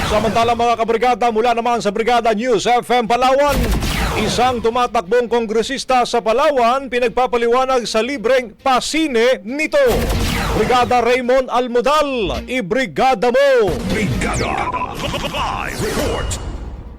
Samantala mga kabrigada, mula naman sa Brigada News FM Palawan, isang tumatakbong kongresista sa Palawan pinagpapaliwanag sa libreng pasine nito. Brigada Raymond Almudal, ibrigada mo! Brigada Live Report.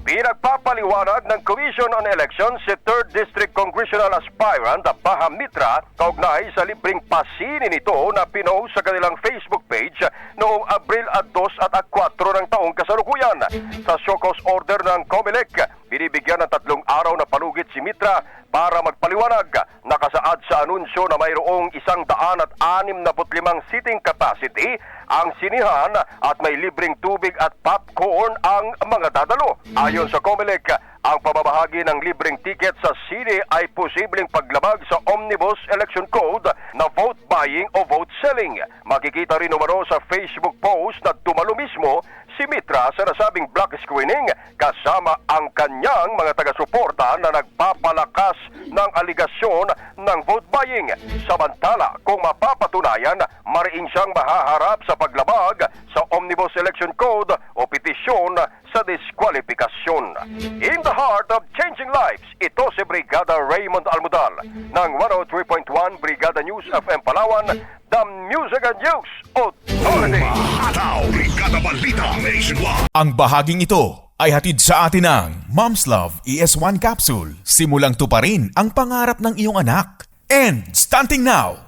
Pinagpapaliwanag ng Commission on Elections si 3rd District Congressional Aspirant Baha Mitra kaugnay sa libreng pasini nito na pinost sa kanilang Facebook page noong Abril 2 at 4 ng taong kasalukuyan. Sa show cause order ng COMELEC, binibigyan ng 3 araw na palugit si Mitra para magpaliwanag. Nakasaad sa anunsyo na mayroong 165 seating capacity ang sinihan at may libreng tubig at popcorn ang mga dadalo. Ayon sa COMELEC, ang pamamahagi ng libreng ticket sa sine ay posibleng paglabag sa Omnibus Election Code na vote buying o vote selling. Makikita rin umano sa Facebook post na dumalo mismo si Mitra sa nasabing block screening kasama ang kanyang mga taga-suporta na nagpapalakas ng aligasyon ng vote buying. Samantala, kung mapapatunayan, mariin siyang mahaharap sa paglabag sa Omnibus Election Code o petisyon sa diskwalifikasyon. In the heart of changing lives, ito si Brigada Raymond Almudal ng 103.1 Brigada News FM Palawan, The Music and News Authority. Hataw, Brigada Balita Nationwide. Ang bahaging ito ay hatid sa atin ng Mom's Love ES1 Capsule. Simulang tuparin ang pangarap ng iyong anak. And stunting now,